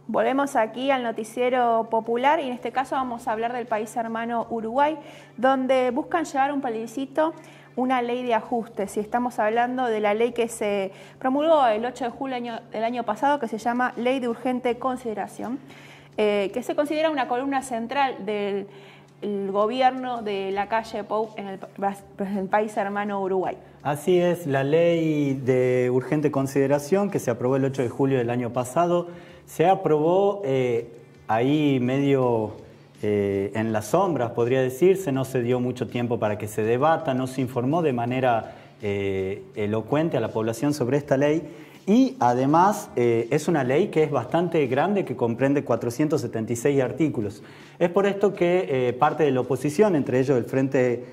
Volvemos aquí al noticiero popular y en este caso vamos a hablar del país hermano Uruguay, donde buscan llevar un plebiscito, una ley de ajustes. Y estamos hablando de la ley que se promulgó el 8 de julio del año pasado, que se llama Ley de Urgente Consideración, que se considera una columna central del gobierno de la calle Pou en el país hermano Uruguay. Así es, la ley de urgente consideración que se aprobó el 8 de julio del año pasado, se aprobó ahí medio en las sombras, podría decirse, no se dio mucho tiempo para que se debata, no se informó de manera elocuente a la población sobre esta ley y además es una ley que es bastante grande, que comprende 476 artículos. Es por esto que parte de la oposición, entre ellos el Frente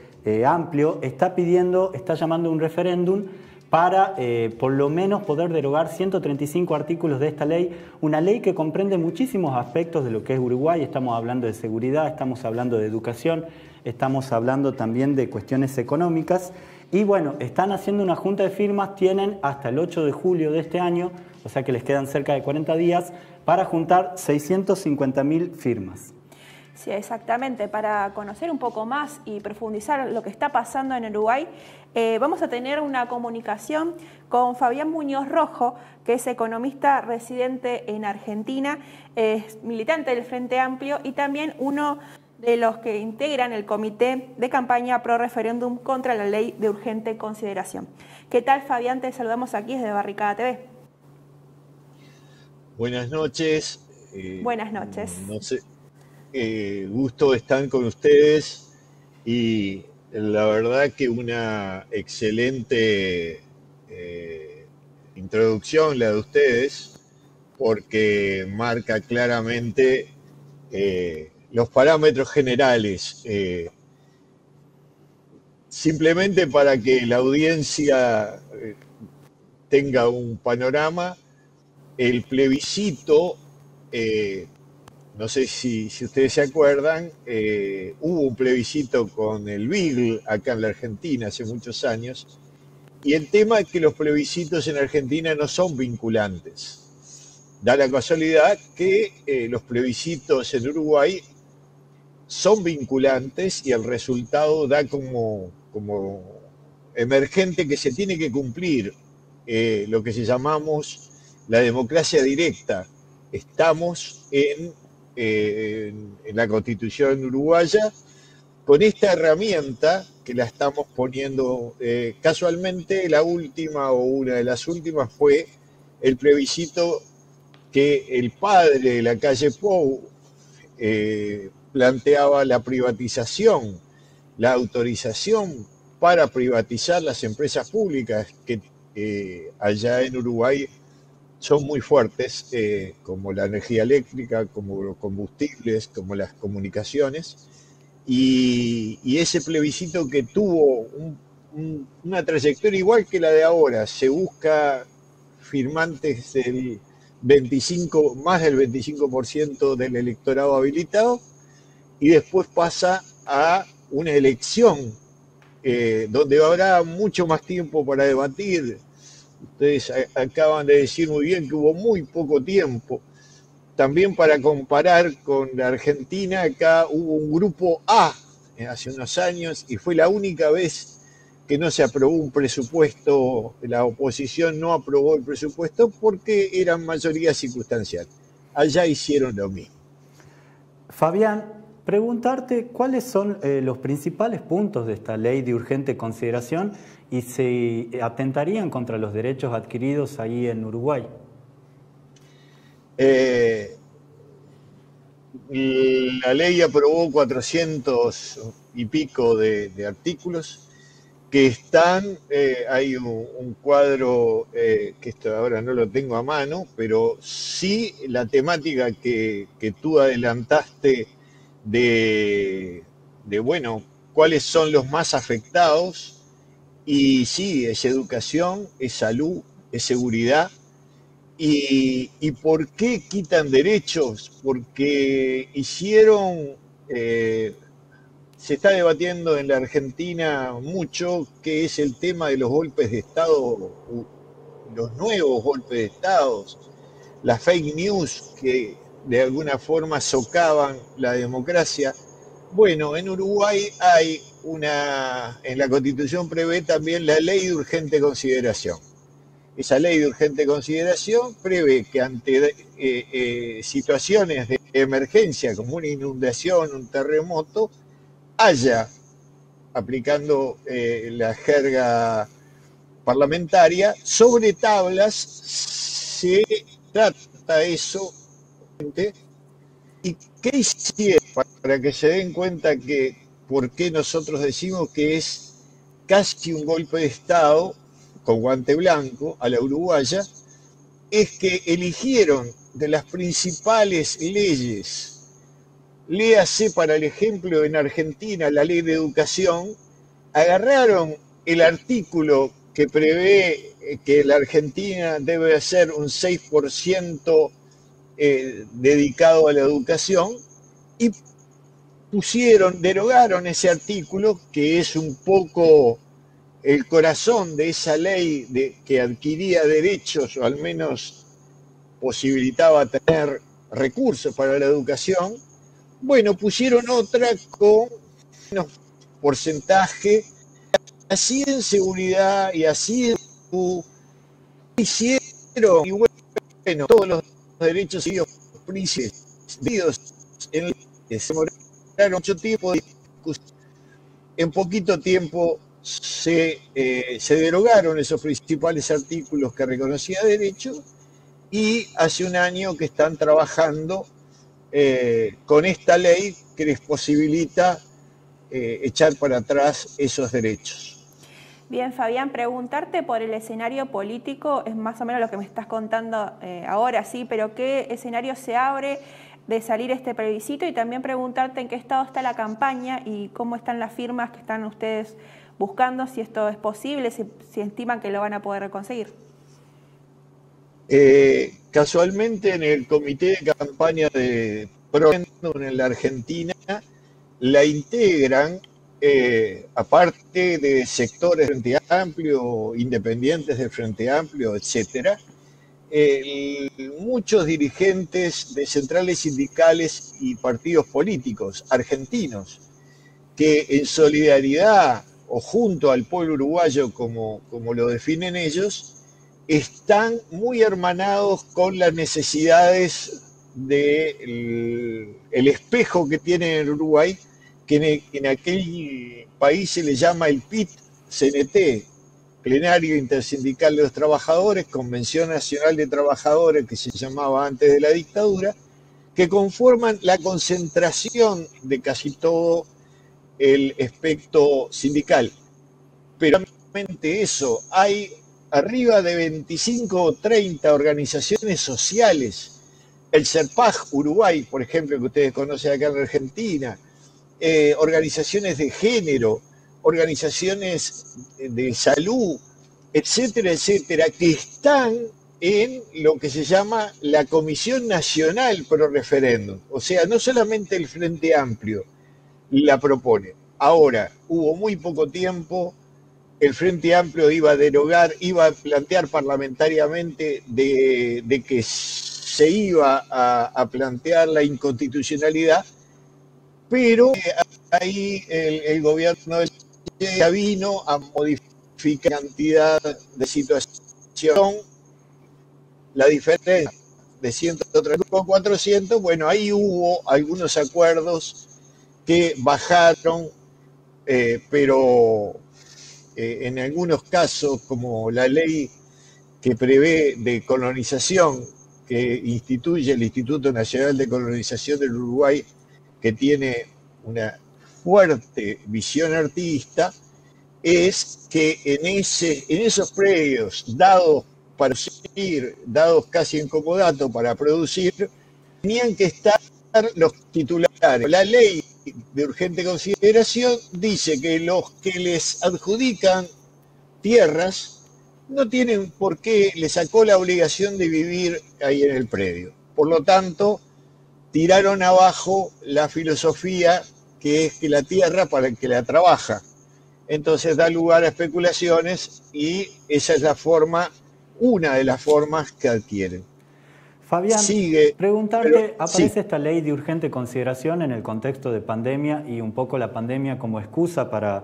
Amplio, está llamando a un referéndum para por lo menos poder derogar 135 artículos de esta ley, una ley que comprende muchísimos aspectos de lo que es Uruguay. Estamos hablando de seguridad, estamos hablando de educación, estamos hablando también de cuestiones económicas. Y bueno, están haciendo una junta de firmas, tienen hasta el 8 de julio de este año, o sea que les quedan cerca de 40 días, para juntar 650.000 firmas. Sí, exactamente. Para conocer un poco más y profundizar lo que está pasando en Uruguay, vamos a tener una comunicación con Fabián Muñoz Rojo, que es economista residente en Argentina, es militante del Frente Amplio y también uno de los que integran el comité de campaña pro referéndum contra la ley de urgente consideración. ¿Qué tal, Fabián? Te saludamos aquí desde Barricada TV. Buenas noches. Buenas noches. No sé. Gusto estar con ustedes y la verdad que una excelente introducción la de ustedes, porque marca claramente los parámetros generales. Simplemente para que la audiencia tenga un panorama, el plebiscito no sé si ustedes se acuerdan, hubo un plebiscito con el Beagle acá en la Argentina hace muchos años, y el tema es que los plebiscitos en Argentina no son vinculantes. Da la casualidad que los plebiscitos en Uruguay son vinculantes y el resultado da como emergente que se tiene que cumplir lo que llamamos la democracia directa. Estamos en la Constitución uruguaya, con esta herramienta que la estamos poniendo casualmente, la última o una de las últimas fue el plebiscito que el padre de la calle Pou planteaba la privatización, la autorización para privatizar las empresas públicas que allá en Uruguay son muy fuertes, como la energía eléctrica, como los combustibles, como las comunicaciones, y ese plebiscito que tuvo una trayectoria igual que la de ahora, se busca firmantes del 25, más del 25% del electorado habilitado, y después pasa a una elección donde habrá mucho más tiempo para debatir. Ustedes acaban de decir muy bien que hubo muy poco tiempo. También para comparar con la Argentina, acá hubo un grupo A hace unos años y fue la única vez que no se aprobó un presupuesto, la oposición no aprobó el presupuesto porque eran mayoría circunstancial. Allá hicieron lo mismo. Fabián, preguntarte cuáles son los principales puntos de esta ley de urgente consideración y si atentarían contra los derechos adquiridos ahí en Uruguay. La ley aprobó 400 y pico de artículos que están, hay un cuadro que esto ahora no lo tengo a mano, pero sí la temática que tú adelantaste de bueno, cuáles son los más afectados. Y sí, es educación, es salud, es seguridad. ¿Y por qué quitan derechos? Porque hicieron, se está debatiendo en la Argentina mucho qué es el tema de los golpes de Estado, los nuevos golpes de Estado, las fake news que de alguna forma socavan la democracia. Bueno, en Uruguay hay en la Constitución prevé también la ley de urgente consideración. Esa ley de urgente consideración prevé que ante situaciones de emergencia como una inundación, un terremoto, haya, aplicando la jerga parlamentaria, sobre tablas se trata eso. ¿Y qué hicieron para que se den cuenta que por qué nosotros decimos que es casi un golpe de Estado con guante blanco a la uruguaya? Es que eligieron de las principales leyes, léase para el ejemplo en Argentina la ley de educación, agarraron el artículo que prevé que la Argentina debe hacer un 6% dedicado a la educación y derogaron ese artículo que es un poco el corazón de esa ley que adquiría derechos o al menos posibilitaba tener recursos para la educación. Bueno, pusieron otra con menos porcentaje, así en seguridad y así en hicieron, y bueno, todos los derechos y los príncipes en que se demoraron mucho tiempo de discusión. En poquito tiempo se derogaron esos principales artículos que reconocía derecho y hace un año que están trabajando con esta ley que les posibilita echar para atrás esos derechos. Bien, Fabián, preguntarte por el escenario político, es más o menos lo que me estás contando ahora, sí, pero ¿qué escenario se abre de salir este plebiscito? Y también preguntarte en qué estado está la campaña y cómo están las firmas que están ustedes buscando, si esto es posible, si estiman que lo van a poder conseguir. Casualmente en el comité de campaña de PRO en la Argentina la integran, aparte de sectores del Frente Amplio, independientes del Frente Amplio, etcétera, muchos dirigentes de centrales sindicales y partidos políticos argentinos que en solidaridad o junto al pueblo uruguayo, como lo definen ellos, están muy hermanados con las necesidades del espejo que tiene en Uruguay, que en aquel país se le llama el PIT-CNT, Plenario Intersindical de los Trabajadores, Convención Nacional de Trabajadores, que se llamaba antes de la dictadura, que conforman la concentración de casi todo el espectro sindical. Pero realmente eso, hay arriba de 25 o 30 organizaciones sociales, el CERPAJ Uruguay, por ejemplo, que ustedes conocen acá en Argentina, organizaciones de género, organizaciones de salud, etcétera, etcétera, que están en lo que se llama la Comisión Nacional Pro Referéndum. O sea, no solamente el Frente Amplio la propone. Ahora, hubo muy poco tiempo, el Frente Amplio iba a derogar, iba a plantear parlamentariamente de que se iba a plantear la inconstitucionalidad, pero ahí el gobierno ya vino a modificar cantidad de situación, la diferencia de 130 con 400, bueno, ahí hubo algunos acuerdos que bajaron, pero en algunos casos, como la ley que prevé de colonización, que instituye el Instituto Nacional de Colonización del Uruguay, que tiene una fuerte visión artista, es que en esos predios dados para producir, dados casi en comodato para producir, tenían que estar los titulares. La ley de urgente consideración dice que los que les adjudican tierras no tienen por qué, les sacó la obligación de vivir ahí en el predio. Por lo tanto, tiraron abajo la filosofía que es que la tierra para el que la trabaja. Entonces da lugar a especulaciones y esa es la forma, una de las formas que adquieren. Fabián, sigue. preguntarte, Pero, sí, aparece esta ley de urgente consideración en el contexto de pandemia y un poco la pandemia como excusa para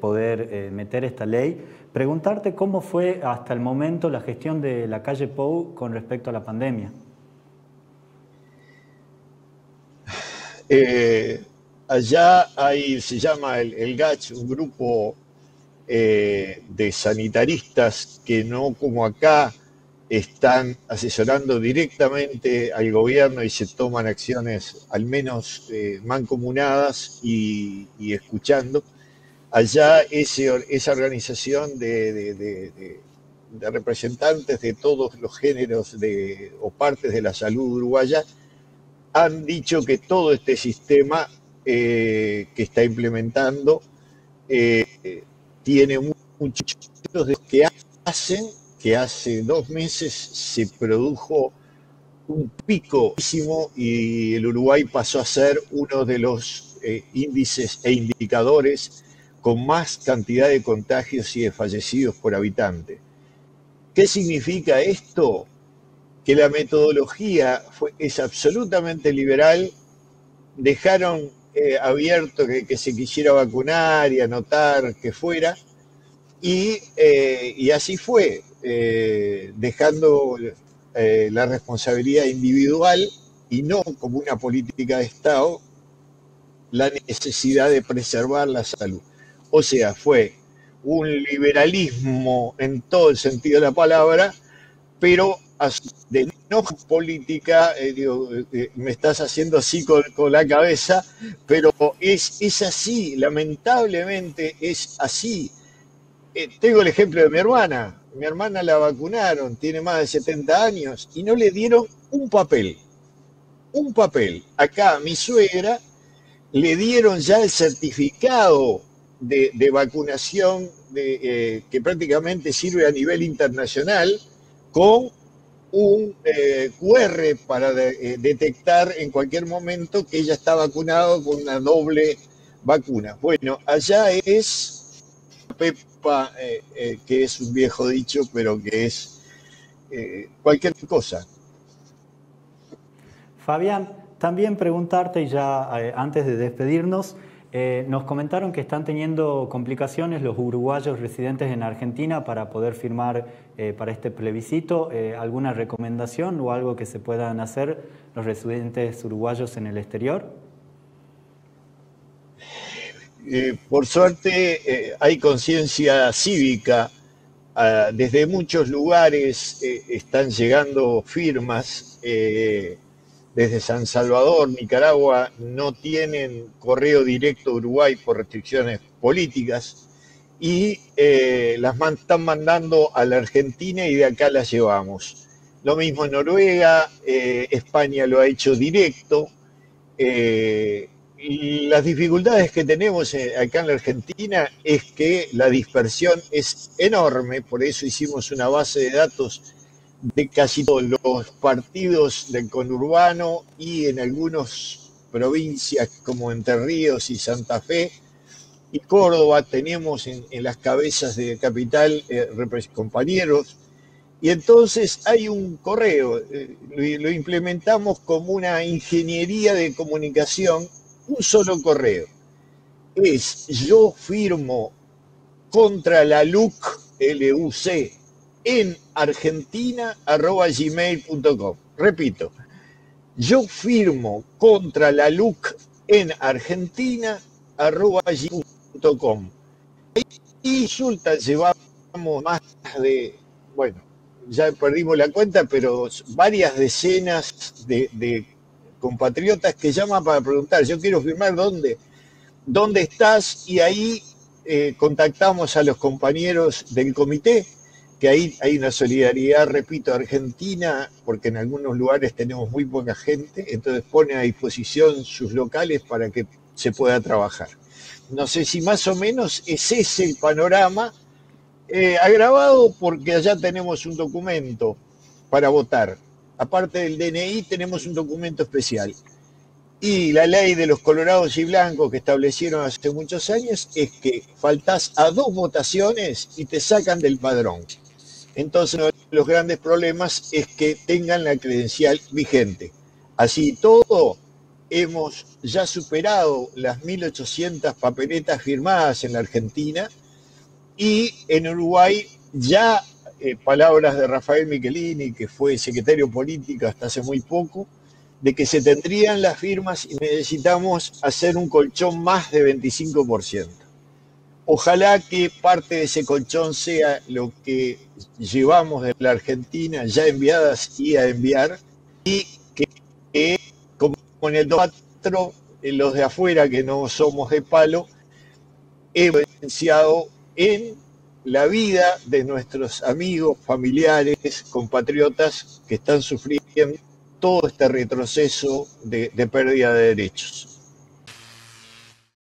poder meter esta ley. Preguntarte cómo fue hasta el momento la gestión de la calle Pou con respecto a la pandemia. eh, allá hay, se llama el GACH, un grupo de sanitaristas que no como acá están asesorando directamente al gobierno y se toman acciones al menos mancomunadas y escuchando. Allá esa organización de representantes de todos los géneros o partes de la salud uruguaya han dicho que todo este sistema que está implementando tiene muchos de los que hacen que hace 2 meses se produjo un pico y el Uruguay pasó a ser uno de los índices e indicadores con más cantidad de contagios y de fallecidos por habitante. ¿Qué significa esto? Que la metodología es absolutamente liberal, dejaron abierto que se quisiera vacunar y anotar que fuera, y así fue, dejando la responsabilidad individual y no como una política de Estado la necesidad de preservar la salud. O sea, fue un liberalismo en todo el sentido de la palabra, pero de no política, me estás haciendo así con la cabeza, pero es así, lamentablemente es así. Tengo el ejemplo de mi hermana la vacunaron, tiene más de 70 años y no le dieron un papel. Acá a mi suegra le dieron ya el certificado de vacunación que prácticamente sirve a nivel internacional con un QR para detectar en cualquier momento que ella está vacunada con una doble vacuna. Bueno, allá es Pepa, que es un viejo dicho, pero que es cualquier cosa. Fabián, también preguntarte, y ya antes de despedirnos, nos comentaron que están teniendo complicaciones los uruguayos residentes en Argentina para poder firmar para este plebiscito. ¿Alguna recomendación o algo que se puedan hacer los residentes uruguayos en el exterior? Por suerte hay conciencia cívica. Desde muchos lugares están llegando firmas. Desde San Salvador, Nicaragua, no tienen correo directo a Uruguay por restricciones políticas y las están mandando a la Argentina y de acá las llevamos. Lo mismo en Noruega, España lo ha hecho directo. Y las dificultades que tenemos acá en la Argentina es que la dispersión es enorme, por eso hicimos una base de datos de casi todos los partidos del conurbano y en algunas provincias como Entre Ríos y Santa Fe y Córdoba tenemos en las cabezas de capital compañeros, y entonces hay un correo, lo implementamos como una ingeniería de comunicación, un solo correo. Es yo firmo contra la LUC, LUC, en argentina@gmail.com. Repito, yo firmo contra la LUC en argentina@gmail.com. Y resulta, llevamos más de, bueno, ya perdimos la cuenta, pero varias decenas de compatriotas que llaman para preguntar, yo quiero firmar dónde estás, y ahí contactamos a los compañeros del comité, que ahí hay una solidaridad, repito, argentina, porque en algunos lugares tenemos muy poca gente, entonces pone a disposición sus locales para que se pueda trabajar. No sé si más o menos es ese el panorama, agravado porque allá tenemos un documento para votar. Aparte del DNI tenemos un documento especial. Y la ley de los colorados y blancos que establecieron hace muchos años es que faltás a 2 votaciones y te sacan del padrón. Entonces, uno de los grandes problemas es que tengan la credencial vigente. Así todo, hemos ya superado las 1.800 papeletas firmadas en la Argentina y en Uruguay ya, palabras de Rafael Michelini, que fue secretario político hasta hace muy poco, de que se tendrían las firmas y necesitamos hacer un colchón más de 25%. Ojalá que parte de ese colchón sea lo que llevamos de la Argentina ya enviadas y a enviar, y que como en el 2004, los de afuera que no somos de palo, hemos evidenciado en la vida de nuestros amigos, familiares, compatriotas que están sufriendo todo este retroceso de pérdida de derechos.